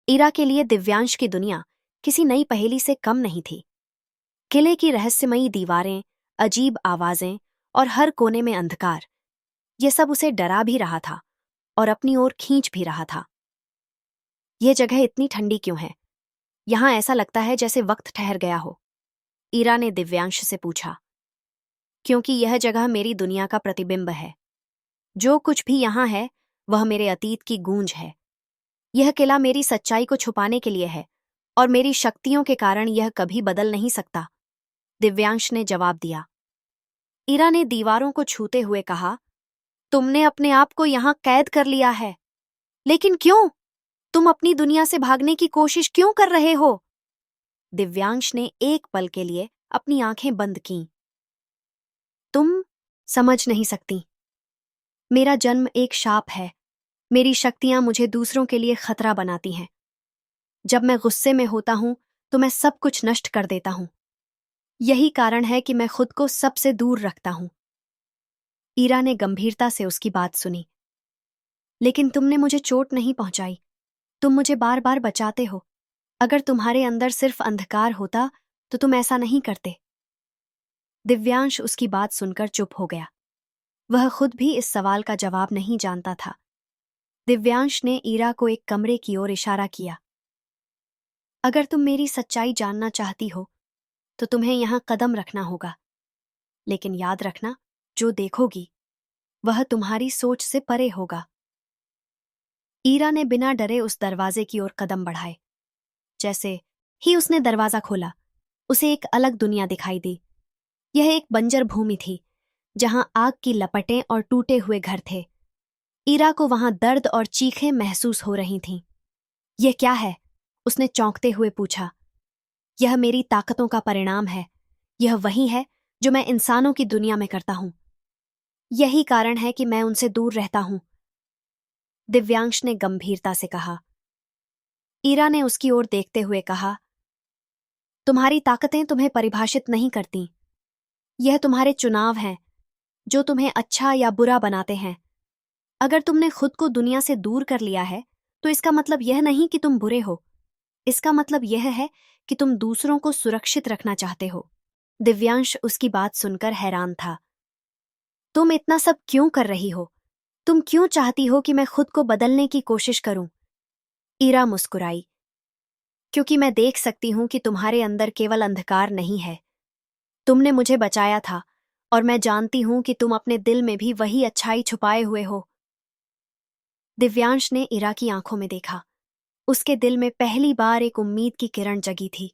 इरा के लिए दिव्यांश की दुनिया किसी नई पहेली से कम नहीं थी। किले की रहस्यमयी दीवारें, अजीब आवाजें और हर कोने में अंधकार, ये सब उसे डरा भी रहा था और अपनी ओर खींच भी रहा था। यह जगह इतनी ठंडी क्यों है? यहां ऐसा लगता है जैसे वक्त ठहर गया हो। इरा ने दिव्यांश से पूछा। क्योंकि यह जगह मेरी दुनिया का प्रतिबिंब है। जो कुछ भी यहां है वह मेरे अतीत की गूंज है। यह किला मेरी सच्चाई को छुपाने के लिए है और मेरी शक्तियों के कारण यह कभी बदल नहीं सकता, दिव्यांश ने जवाब दिया। इरा ने दीवारों को छूते हुए कहा, तुमने अपने आप को यहां कैद कर लिया है। लेकिन क्यों? तुम अपनी दुनिया से भागने की कोशिश क्यों कर रहे हो? दिव्यांश ने एक पल के लिए अपनी आंखें बंद कीं। तुम समझ नहीं सकती। मेरा जन्म एक शाप है। मेरी शक्तियां मुझे दूसरों के लिए खतरा बनाती हैं। जब मैं गुस्से में होता हूं तो मैं सब कुछ नष्ट कर देता हूं। यही कारण है कि मैं खुद को सबसे दूर रखता हूं। ईरा ने गंभीरता से उसकी बात सुनी। लेकिन तुमने मुझे चोट नहीं पहुंचाई। तुम मुझे बार बार बचाते हो। अगर तुम्हारे अंदर सिर्फ अंधकार होता तो तुम ऐसा नहीं करते। दिव्यांश उसकी बात सुनकर चुप हो गया। वह खुद भी इस सवाल का जवाब नहीं जानता था। दिव्यांश ने ईरा को एक कमरे की ओर इशारा किया। अगर तुम मेरी सच्चाई जानना चाहती हो तो तुम्हें यहां कदम रखना होगा। लेकिन याद रखना, जो देखोगी वह तुम्हारी सोच से परे होगा। ईरा ने बिना डरे उस दरवाजे की ओर कदम बढ़ाए। जैसे ही उसने दरवाजा खोला, उसे एक अलग दुनिया दिखाई दी। यह एक बंजर भूमि थी जहां आग की लपटें और टूटे हुए घर थे। ईरा को वहां दर्द और चीखें महसूस हो रही थीं। यह क्या है? उसने चौंकते हुए पूछा। यह मेरी ताकतों का परिणाम है। यह वही है जो मैं इंसानों की दुनिया में करता हूं। यही कारण है कि मैं उनसे दूर रहता हूं, दिव्यांश ने गंभीरता से कहा। ईरा ने उसकी ओर देखते हुए कहा, तुम्हारी ताकतें तुम्हें परिभाषित नहीं करती। यह तुम्हारे चुनाव हैं जो तुम्हें अच्छा या बुरा बनाते हैं। अगर तुमने खुद को दुनिया से दूर कर लिया है तो इसका मतलब यह नहीं कि तुम बुरे हो। इसका मतलब यह है कि तुम दूसरों को सुरक्षित रखना चाहते हो। दिव्यांश उसकी बात सुनकर हैरान था। तुम इतना सब क्यों कर रही हो? तुम क्यों चाहती हो कि मैं खुद को बदलने की कोशिश करूं? ईरा मुस्कुराई। क्योंकि मैं देख सकती हूं कि तुम्हारे अंदर केवल अंधकार नहीं है। तुमने मुझे बचाया था और मैं जानती हूं कि तुम अपने दिल में भी वही अच्छाई छुपाए हुए हो। दिव्यांश ने ईरा की आंखों में देखा। उसके दिल में पहली बार एक उम्मीद की किरण जगी थी।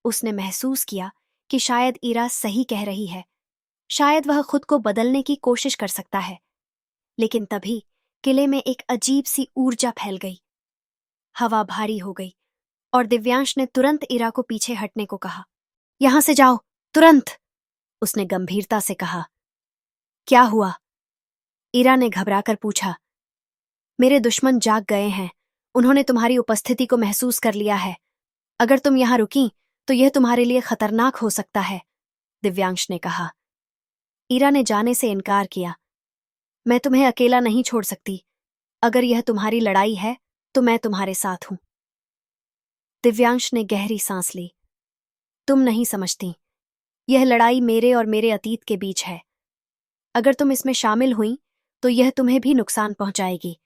उसने महसूस किया कि शायद ईरा सही कह रही है। शायद वह खुद को बदलने की कोशिश कर सकता है। लेकिन तभी किले में एक अजीब सी ऊर्जा फैल गई। हवा भारी हो गई और दिव्यांश ने तुरंत ईरा को पीछे हटने को कहा। यहां से जाओ, तुरंत, उसने गंभीरता से कहा। क्या हुआ? ईरा ने घबराकर पूछा। मेरे दुश्मन जाग गए हैं। उन्होंने तुम्हारी उपस्थिति को महसूस कर लिया है। अगर तुम यहां रुकी तो यह तुम्हारे लिए खतरनाक हो सकता है, दिव्यांश ने कहा। ईरा ने जाने से इनकार किया। मैं तुम्हें अकेला नहीं छोड़ सकती। अगर यह तुम्हारी लड़ाई है तो मैं तुम्हारे साथ हूं। दिव्यांश ने गहरी सांस ली। तुम नहीं समझती। यह लड़ाई मेरे और मेरे अतीत के बीच है। अगर तुम इसमें शामिल हुई तो यह तुम्हें भी नुकसान पहुंचाएगी।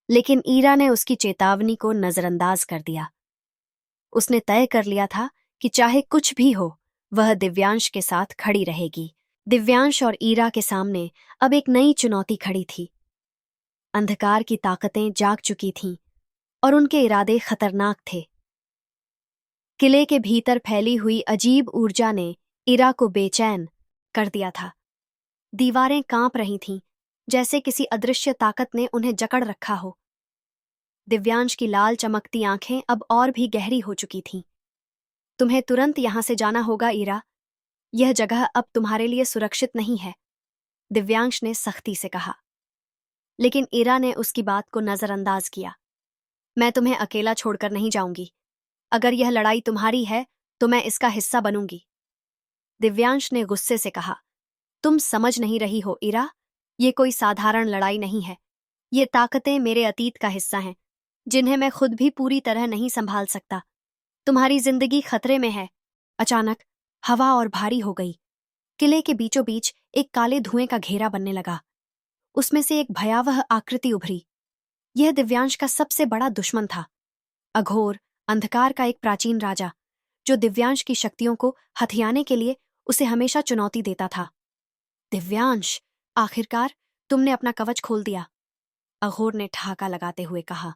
लेकिन ईरा ने उसकी चेतावनी को नजरअंदाज कर दिया। उसने तय कर लिया था कि चाहे कुछ भी हो, वह दिव्यांश के साथ खड़ी रहेगी। दिव्यांश और ईरा के सामने अब एक नई चुनौती खड़ी थी। अंधकार की ताकतें जाग चुकी थीं और उनके इरादे खतरनाक थे। किले के भीतर फैली हुई अजीब ऊर्जा ने ईरा को बेचैन कर दिया था। दीवारें कांप रही थीं, जैसे किसी अदृश्य ताकत ने उन्हें जकड़ रखा हो। दिव्यांश की लाल चमकती आंखें अब और भी गहरी हो चुकी थीं। तुम्हें तुरंत यहां से जाना होगा ईरा। यह जगह अब तुम्हारे लिए सुरक्षित नहीं है, दिव्यांश ने सख्ती से कहा। लेकिन ईरा ने उसकी बात को नजरअंदाज किया। मैं तुम्हें अकेला छोड़कर नहीं जाऊंगी। अगर यह लड़ाई तुम्हारी है तो मैं इसका हिस्सा बनूंगी, दिव्यांश ने गुस्से से कहा। तुम समझ नहीं रही हो ईरा। ये कोई साधारण लड़ाई नहीं है। ये ताकतें मेरे अतीत का हिस्सा हैं जिन्हें मैं खुद भी पूरी तरह नहीं संभाल सकता। तुम्हारी जिंदगी खतरे में है। अचानक हवा और भारी हो गई। किले के बीचों बीच एक काले धुएं का घेरा बनने लगा। उसमें से एक भयावह आकृति उभरी। यह दिव्यांश का सबसे बड़ा दुश्मन था। अघोर, अंधकार का एक प्राचीन राजा, जो दिव्यांश की शक्तियों को हथियाने के लिए उसे हमेशा चुनौती देता था। दिव्यांश, आखिरकार तुमने अपना कवच खोल दिया, अघोर ने ठहाका लगाते हुए कहा।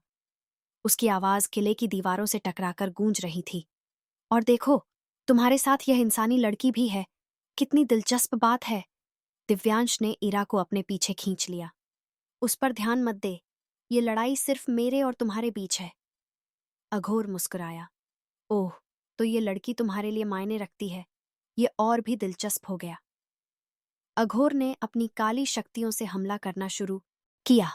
उसकी आवाज किले की दीवारों से टकराकर गूंज रही थी। और देखो, तुम्हारे साथ यह इंसानी लड़की भी है। कितनी दिलचस्प बात है। दिव्यांश ने इरा को अपने पीछे खींच लिया। उस पर ध्यान मत दे, ये लड़ाई सिर्फ मेरे और तुम्हारे बीच है। अघोर मुस्कुराया। ओह, तो ये लड़की तुम्हारे लिए मायने रखती है। ये और भी दिलचस्प हो गया। अघोर ने अपनी काली शक्तियों से हमला करना शुरू किया।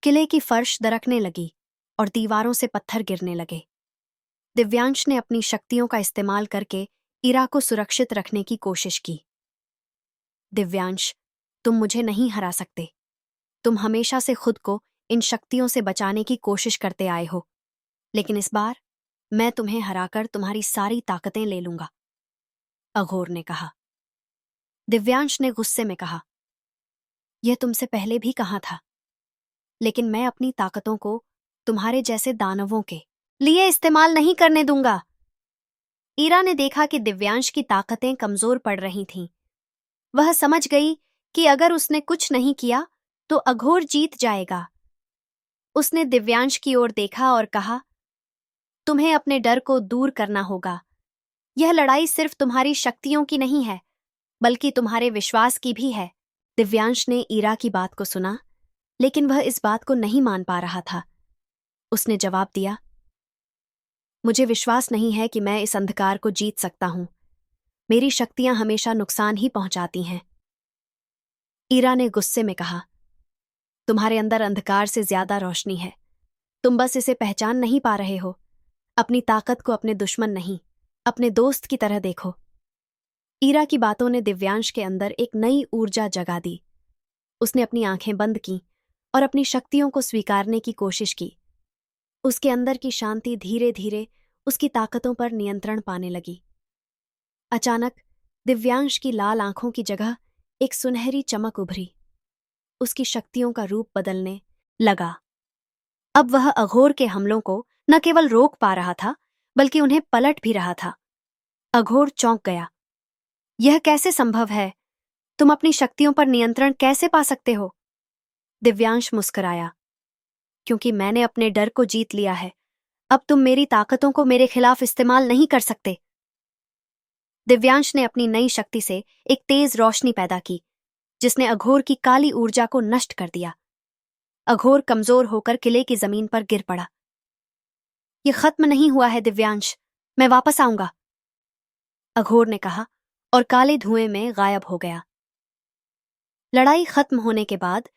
किले की फर्श दरकने लगी और दीवारों से पत्थर गिरने लगे। दिव्यांश ने अपनी शक्तियों का इस्तेमाल करके इरा को सुरक्षित रखने की कोशिश की। दिव्यांश, तुम मुझे नहीं हरा सकते। तुम हमेशा से खुद को इन शक्तियों से बचाने की कोशिश करते आए हो, लेकिन इस बार मैं तुम्हें हराकर तुम्हारी सारी ताकतें ले लूंगा, अघोर ने कहा। दिव्यांश ने गुस्से में कहा, यह तुमसे पहले भी कहा था, लेकिन मैं अपनी ताकतों को तुम्हारे जैसे दानवों के लिए इस्तेमाल नहीं करने दूंगा। ईरा ने देखा कि दिव्यांश की ताकतें कमजोर पड़ रही थीं। वह समझ गई कि अगर उसने कुछ नहीं किया तो अघोर जीत जाएगा। उसने दिव्यांश की ओर देखा और कहा, तुम्हें अपने डर को दूर करना होगा। यह लड़ाई सिर्फ तुम्हारी शक्तियों की नहीं है, बल्कि तुम्हारे विश्वास की भी है। दिव्यांश ने ईरा की बात को सुना, लेकिन वह इस बात को नहीं मान पा रहा था। उसने जवाब दिया, मुझे विश्वास नहीं है कि मैं इस अंधकार को जीत सकता हूं। मेरी शक्तियां हमेशा नुकसान ही पहुंचाती हैं। ईरा ने गुस्से में कहा, तुम्हारे अंदर अंधकार से ज्यादा रोशनी है। तुम बस इसे पहचान नहीं पा रहे हो। अपनी ताकत को अपने दुश्मन नहीं, अपने दोस्त की तरह देखो। ईरा की बातों ने दिव्यांश के अंदर एक नई ऊर्जा जगा दी। उसने अपनी आंखें बंद की और अपनी शक्तियों को स्वीकारने की कोशिश की। उसके अंदर की शांति धीरे धीरे उसकी ताकतों पर नियंत्रण पाने लगी। अचानक दिव्यांश की लाल आंखों की जगह एक सुनहरी चमक उभरी। उसकी शक्तियों का रूप बदलने लगा। अब वह अघोर के हमलों को न केवल रोक पा रहा था, बल्कि उन्हें पलट भी रहा था। अघोर चौंक गया। यह कैसे संभव है? तुम अपनी शक्तियों पर नियंत्रण कैसे पा सकते हो? दिव्यांश मुस्कुराया, क्योंकि मैंने अपने डर को जीत लिया है। अब तुम मेरी ताकतों को मेरे खिलाफ इस्तेमाल नहीं कर सकते। दिव्यांश ने अपनी नई शक्ति से एक तेज रोशनी पैदा की, जिसने अघोर की काली ऊर्जा को नष्ट कर दिया। अघोर कमजोर होकर किले की जमीन पर गिर पड़ा। यह खत्म नहीं हुआ है दिव्यांश, मैं वापस आऊंगा, अघोर ने कहा और काले धुएं में गायब हो गया। लड़ाई खत्म होने के बाद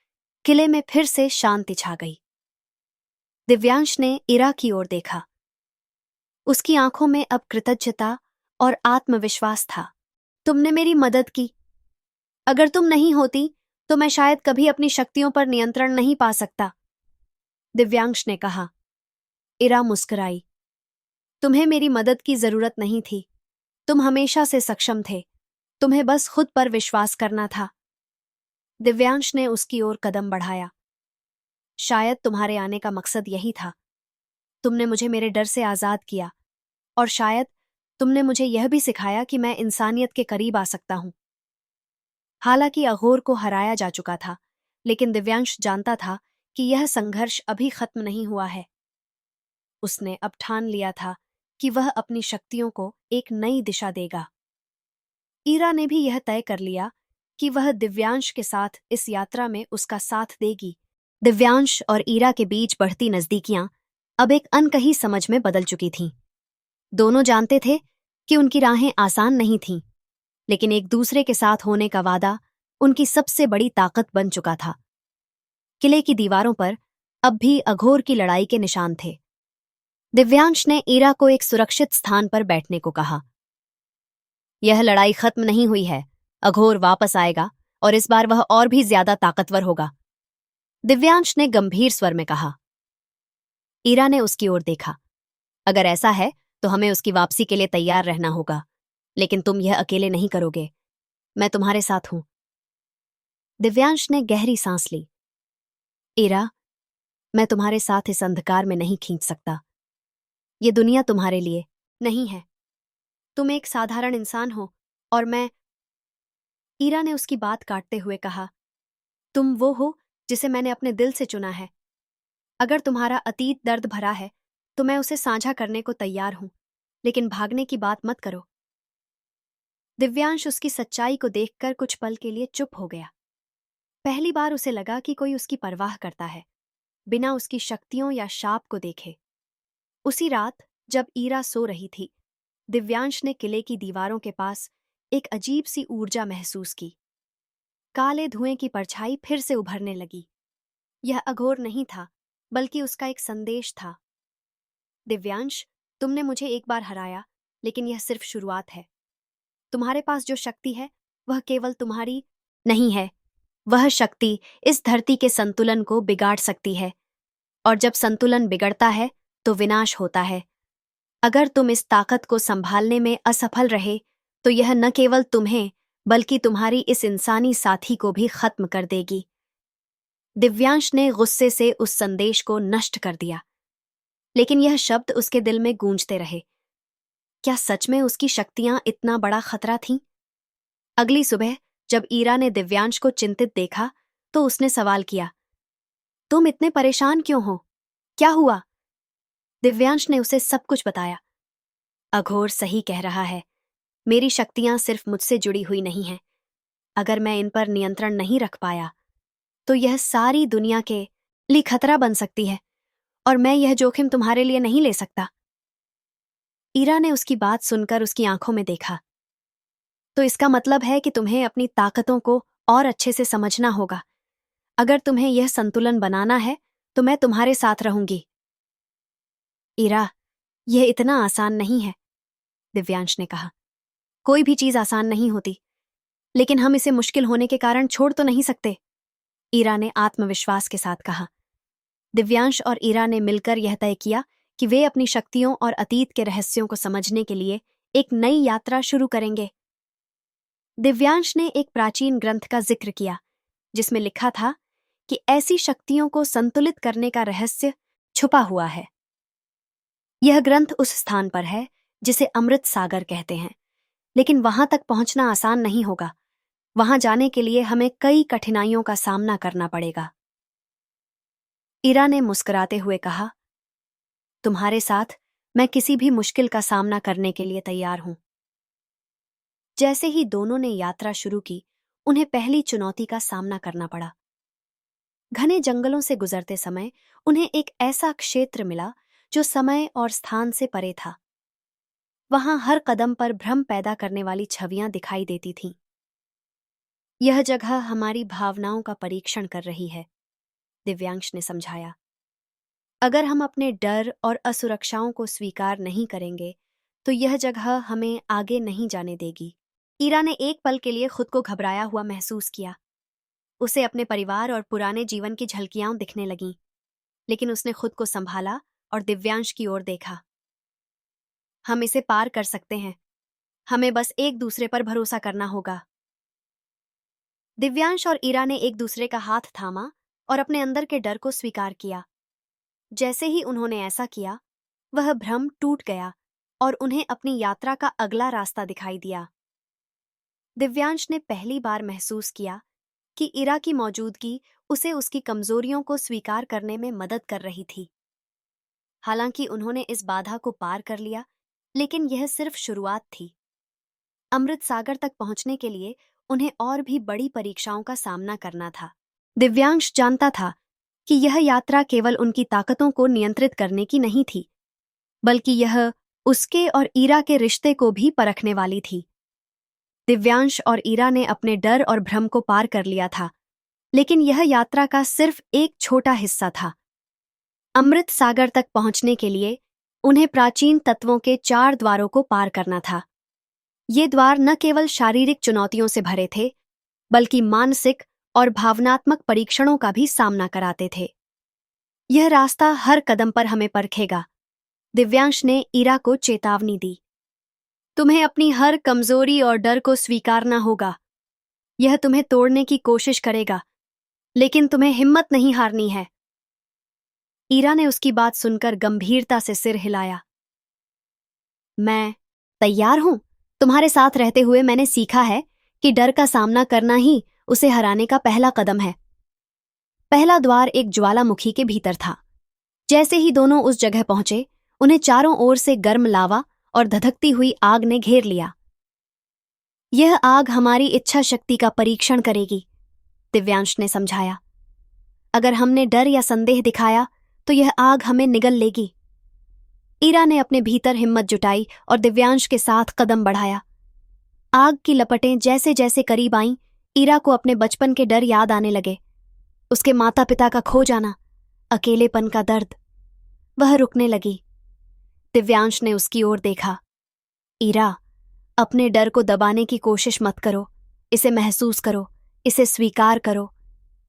किले में फिर से शांति छा गई। दिव्यांश ने इरा की ओर देखा। उसकी आंखों में अब कृतज्ञता और आत्मविश्वास था। तुमने मेरी मदद की। अगर तुम नहीं होती तो मैं शायद कभी अपनी शक्तियों पर नियंत्रण नहीं पा सकता, दिव्यांश ने कहा। इरा मुस्कुराई। तुम्हें मेरी मदद की जरूरत नहीं थी। तुम हमेशा से सक्षम थे। तुम्हें बस खुद पर विश्वास करना था। दिव्यांश ने उसकी ओर कदम बढ़ाया। शायद तुम्हारे आने का मकसद यही था। तुमने मुझे मेरे डर से आजाद किया, और शायद तुमने मुझे यह भी सिखाया कि मैं इंसानियत के करीब आ सकता हूं। हालांकि अघोर को हराया जा चुका था, लेकिन दिव्यांश जानता था कि यह संघर्ष अभी खत्म नहीं हुआ है। उसने अब ठान लिया था कि वह अपनी शक्तियों को एक नई दिशा देगा। ईरा ने भी यह तय कर लिया कि वह दिव्यांश के साथ इस यात्रा में उसका साथ देगी। दिव्यांश और ईरा के बीच बढ़ती नजदीकियां अब एक अनकही समझ में बदल चुकी थीं। दोनों जानते थे कि उनकी राहें आसान नहीं थीं, लेकिन एक दूसरे के साथ होने का वादा उनकी सबसे बड़ी ताकत बन चुका था। किले की दीवारों पर अब भी अघोर की लड़ाई के निशान थे। दिव्यांश ने ईरा को एक सुरक्षित स्थान पर बैठने को कहा। यह लड़ाई खत्म नहीं हुई है। अघोर वापस आएगा और इस बार वह और भी ज्यादा ताकतवर होगा, दिव्यांश ने गंभीर स्वर में कहा। ईरा ने उसकी ओर देखा। अगर ऐसा है तो हमें उसकी वापसी के लिए तैयार रहना होगा, लेकिन तुम यह अकेले नहीं करोगे। मैं तुम्हारे साथ हूं। दिव्यांश ने गहरी सांस ली। ईरा, मैं तुम्हारे साथ इस अंधकार में नहीं खींच सकता। ये दुनिया तुम्हारे लिए नहीं है। तुम एक साधारण इंसान हो और मैं। ईरा ने उसकी बात काटते हुए कहा, तुम वो हो जिसे मैंने अपने दिल से चुना है। अगर तुम्हारा अतीत दर्द भरा है तो मैं उसे साझा करने को तैयार हूं, लेकिन भागने की बात मत करो। दिव्यांश उसकी सच्चाई को देखकर कुछ पल के लिए चुप हो गया। पहली बार उसे लगा कि कोई उसकी परवाह करता है, बिना उसकी शक्तियों या शाप को देखे। उसी रात जब ईरा सो रही थी, दिव्यांश ने किले की दीवारों के पास एक अजीब सी ऊर्जा महसूस की। काले धुएं की परछाई फिर से उभरने लगी। यह अघोर नहीं था, बल्कि उसका एक संदेश था। दिव्यांश, तुमने मुझे एक बार हराया, लेकिन यह सिर्फ शुरुआत है। तुम्हारे पास जो शक्ति है वह केवल तुम्हारी नहीं है। वह शक्ति इस धरती के संतुलन को बिगाड़ सकती है, और जब संतुलन बिगड़ता है तो विनाश होता है। अगर तुम इस ताकत को संभालने में असफल रहे तो यह न केवल तुम्हें बल्कि तुम्हारी इस इंसानी साथी को भी खत्म कर देगी। दिव्यांश ने गुस्से से उस संदेश को नष्ट कर दिया, लेकिन यह शब्द उसके दिल में गूंजते रहे। क्या सच में उसकी शक्तियां इतना बड़ा खतरा थीं? अगली सुबह जब ईरा ने दिव्यांश को चिंतित देखा तो उसने सवाल किया, तुम इतने परेशान क्यों हो? क्या हुआ? दिव्यांश ने उसे सब कुछ बताया। अघोर सही कह रहा है। मेरी शक्तियां सिर्फ मुझसे जुड़ी हुई नहीं हैं। अगर मैं इन पर नियंत्रण नहीं रख पाया तो यह सारी दुनिया के लिए खतरा बन सकती है, और मैं यह जोखिम तुम्हारे लिए नहीं ले सकता। ईरा ने उसकी बात सुनकर उसकी आंखों में देखा। तो इसका मतलब है कि तुम्हें अपनी ताकतों को और अच्छे से समझना होगा। अगर तुम्हें यह संतुलन बनाना है तो मैं तुम्हारे साथ रहूंगी। ईरा, यह इतना आसान नहीं है, दिव्यांश ने कहा। कोई भी चीज आसान नहीं होती, लेकिन हम इसे मुश्किल होने के कारण छोड़ तो नहीं सकते, ईरा ने आत्मविश्वास के साथ कहा। दिव्यांश और ईरा ने मिलकर यह तय किया कि वे अपनी शक्तियों और अतीत के रहस्यों को समझने के लिए एक नई यात्रा शुरू करेंगे। दिव्यांश ने एक प्राचीन ग्रंथ का जिक्र किया जिसमें लिखा था कि ऐसी शक्तियों को संतुलित करने का रहस्य छुपा हुआ है। यह ग्रंथ उस स्थान पर है जिसे अमृत सागर कहते हैं, लेकिन वहां तक पहुंचना आसान नहीं होगा। वहां जाने के लिए हमें कई कठिनाइयों का सामना करना पड़ेगा। ईरा ने मुस्कुराते हुए कहा, तुम्हारे साथ मैं किसी भी मुश्किल का सामना करने के लिए तैयार हूं। जैसे ही दोनों ने यात्रा शुरू की, उन्हें पहली चुनौती का सामना करना पड़ा। घने जंगलों से गुजरते समय उन्हें एक ऐसा क्षेत्र मिला जो समय और स्थान से परे था। वहां हर कदम पर भ्रम पैदा करने वाली छवियां दिखाई देती थीं। यह जगह हमारी भावनाओं का परीक्षण कर रही है, दिव्यांश ने समझाया। अगर हम अपने डर और असुरक्षाओं को स्वीकार नहीं करेंगे तो यह जगह हमें आगे नहीं जाने देगी। ईरा ने एक पल के लिए खुद को घबराया हुआ महसूस किया। उसे अपने परिवार और पुराने जीवन की झलकियां दिखने लगीं, लेकिन उसने खुद को संभाला और दिव्यांश की ओर देखा। हम इसे पार कर सकते हैं, हमें बस एक दूसरे पर भरोसा करना होगा। दिव्यांश और ईरा ने एक दूसरे का हाथ थामा और अपने अंदर के डर को स्वीकार किया। जैसे ही उन्होंने ऐसा किया, वह भ्रम टूट गया और उन्हें अपनी यात्रा का अगला रास्ता दिखाई दिया। दिव्यांश ने पहली बार महसूस किया कि ईरा की मौजूदगी उसे उसकी कमजोरियों को स्वीकार करने में मदद कर रही थी। हालांकि उन्होंने इस बाधा को पार कर लिया, लेकिन यह सिर्फ शुरुआत थी। अमृत सागर तक पहुंचने के लिए उन्हें और भी बड़ी परीक्षाओं का सामना करना था। दिव्यांश जानता था कि यह यात्रा केवल उनकी ताकतों को नियंत्रित करने की नहीं थी, बल्कि यह उसके और ईरा के रिश्ते को भी परखने वाली थी। दिव्यांश और ईरा ने अपने डर और भ्रम को पार कर लिया था, लेकिन यह यात्रा का सिर्फ एक छोटा हिस्सा था। अमृत सागर तक पहुंचने के लिए उन्हें प्राचीन तत्वों के 4 द्वारों को पार करना था। ये द्वार न केवल शारीरिक चुनौतियों से भरे थे, बल्कि मानसिक और भावनात्मक परीक्षणों का भी सामना कराते थे। यह रास्ता हर कदम पर हमें परखेगा। दिव्यांश ने ईरा को चेतावनी दी। तुम्हें अपनी हर कमजोरी और डर को स्वीकारना होगा। यह तुम्हें तोड़ने की कोशिश करेगा, लेकिन तुम्हें हिम्मत नहीं हारनी है। ईरा ने उसकी बात सुनकर गंभीरता से सिर हिलाया। मैं तैयार हूं। तुम्हारे साथ रहते हुए मैंने सीखा है कि डर का सामना करना ही उसे हराने का पहला कदम है। पहला द्वार एक ज्वालामुखी के भीतर था। जैसे ही दोनों उस जगह पहुंचे, उन्हें चारों ओर से गर्म लावा और धधकती हुई आग ने घेर लिया। यह आग हमारी इच्छा शक्ति का परीक्षण करेगी, दिव्यांश ने समझाया। अगर हमने डर या संदेह दिखाया तो यह आग हमें निगल लेगी। ईरा ने अपने भीतर हिम्मत जुटाई और दिव्यांश के साथ कदम बढ़ाया। आग की लपटें जैसे जैसे करीब आईं, ईरा को अपने बचपन के डर याद आने लगे। उसके माता पिता का खो जाना, अकेलेपन का दर्द। वह रुकने लगी। दिव्यांश ने उसकी ओर देखा। ईरा, अपने डर को दबाने की कोशिश मत करो। इसे महसूस करो, इसे स्वीकार करो।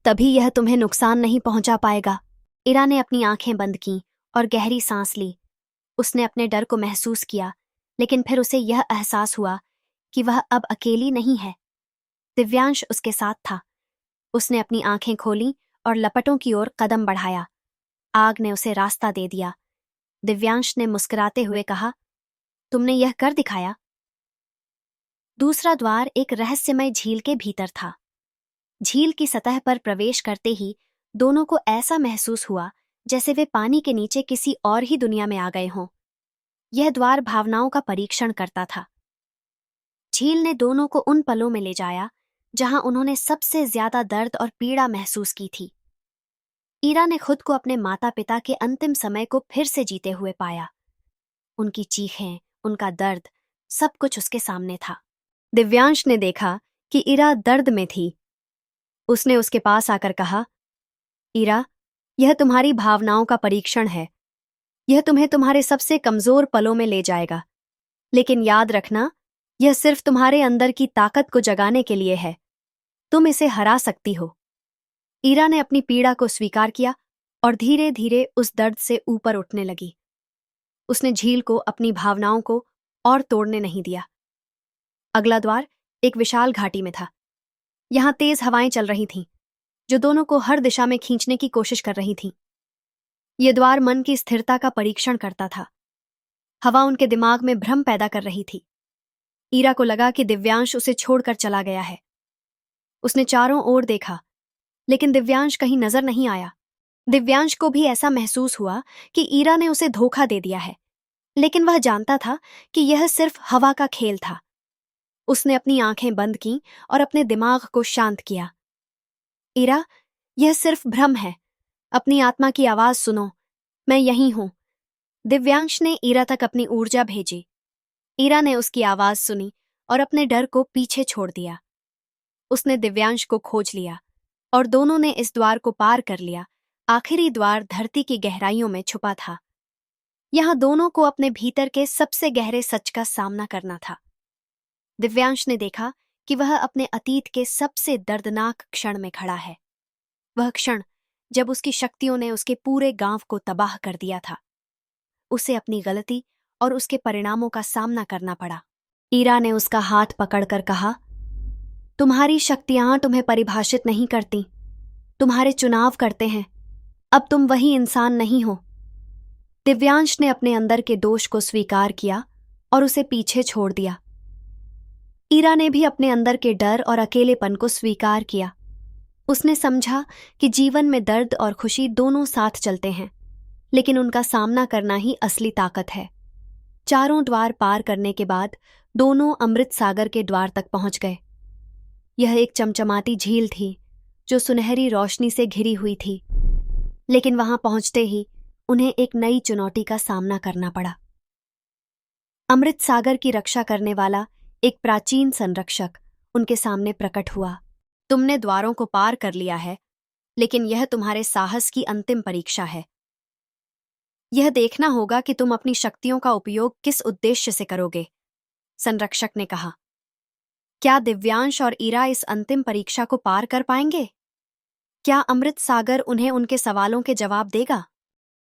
तभी यह तुम्हें नुकसान नहीं पहुंचा पाएगा। ईरा ने अपनी आंखें बंद कीं और गहरी सांस ली। उसने अपने डर को महसूस किया, लेकिन फिर उसे यह एहसास हुआ कि वह अब अकेली नहीं है। दिव्यांश उसके साथ था। उसने अपनी आंखें खोलीं और लपटों की ओर कदम बढ़ाया। आग ने उसे रास्ता दे दिया। दिव्यांश ने मुस्कुराते हुए कहा, तुमने यह कर दिखाया। दूसरा द्वार एक रहस्यमय झील के भीतर था। झील की सतह पर प्रवेश करते ही दोनों को ऐसा महसूस हुआ जैसे वे पानी के नीचे किसी और ही दुनिया में आ गए हों। यह द्वार भावनाओं का परीक्षण करता था। झील ने दोनों को उन पलों में ले जाया जहां उन्होंने सबसे ज्यादा दर्द और पीड़ा महसूस की थी। ईरा ने खुद को अपने माता पिता के अंतिम समय को फिर से जीते हुए पाया। उनकी चीखें, उनका दर्द, सब कुछ उसके सामने था। दिव्यांश ने देखा कि ईरा दर्द में थी। उसने उसके पास आकर कहा, ईरा, यह तुम्हारी भावनाओं का परीक्षण है। यह तुम्हें तुम्हारे सबसे कमजोर पलों में ले जाएगा, लेकिन याद रखना, यह सिर्फ तुम्हारे अंदर की ताकत को जगाने के लिए है। तुम इसे हरा सकती हो। ईरा ने अपनी पीड़ा को स्वीकार किया और धीरे धीरे उस दर्द से ऊपर उठने लगी। उसने झील को, अपनी भावनाओं को और तोड़ने नहीं दिया। अगला द्वार एक विशाल घाटी में था। यहां तेज हवाएं चल रही थीं, जो दोनों को हर दिशा में खींचने की कोशिश कर रही थीं। यह द्वार मन की स्थिरता का परीक्षण करता था। हवा उनके दिमाग में भ्रम पैदा कर रही थी। ईरा को लगा कि दिव्यांश उसे छोड़कर चला गया है। उसने चारों ओर देखा, लेकिन दिव्यांश कहीं नजर नहीं आया। दिव्यांश को भी ऐसा महसूस हुआ कि ईरा ने उसे धोखा दे दिया है, लेकिन वह जानता था कि यह सिर्फ हवा का खेल था। उसने अपनी आंखें बंद कीं और अपने दिमाग को शांत किया। ईरा, यह सिर्फ भ्रम है। अपनी आत्मा की आवाज सुनो, मैं यहीं हूं। दिव्यांश ने ईरा तक अपनी ऊर्जा भेजी। ईरा ने उसकी आवाज सुनी और अपने डर को पीछे छोड़ दिया। उसने दिव्यांश को खोज लिया और दोनों ने इस द्वार को पार कर लिया। आखिरी द्वार धरती की गहराइयों में छुपा था। यहां दोनों को अपने भीतर के सबसे गहरे सच का सामना करना था। दिव्यांश ने देखा कि वह अपने अतीत के सबसे दर्दनाक क्षण में खड़ा है। वह क्षण जब उसकी शक्तियों ने उसके पूरे गांव को तबाह कर दिया था। उसे अपनी गलती और उसके परिणामों का सामना करना पड़ा। ईरा ने उसका हाथ पकड़कर कहा, तुम्हारी शक्तियां तुम्हें परिभाषित नहीं करती, तुम्हारे चुनाव करते हैं। अब तुम वही इंसान नहीं हो। दिव्यांश ने अपने अंदर के दोष को स्वीकार किया और उसे पीछे छोड़ दिया। ईरा ने भी अपने अंदर के डर और अकेलेपन को स्वीकार किया। उसने समझा कि जीवन में दर्द और खुशी दोनों साथ चलते हैं, लेकिन उनका सामना करना ही असली ताकत है। चारों द्वार पार करने के बाद दोनों अमृत सागर के द्वार तक पहुंच गए। यह एक चमचमाती झील थी जो सुनहरी रोशनी से घिरी हुई थी, लेकिन वहां पहुंचते ही उन्हें एक नई चुनौती का सामना करना पड़ा। अमृत सागर की रक्षा करने वाला एक प्राचीन संरक्षक उनके सामने प्रकट हुआ। तुमने द्वारों को पार कर लिया है, लेकिन यह तुम्हारे साहस की अंतिम परीक्षा है। यह देखना होगा कि तुम अपनी शक्तियों का उपयोग किस उद्देश्य से करोगे, संरक्षक ने कहा। क्या दिव्यांश और ईरा इस अंतिम परीक्षा को पार कर पाएंगे? क्या अमृत सागर उन्हें उनके सवालों के जवाब देगा?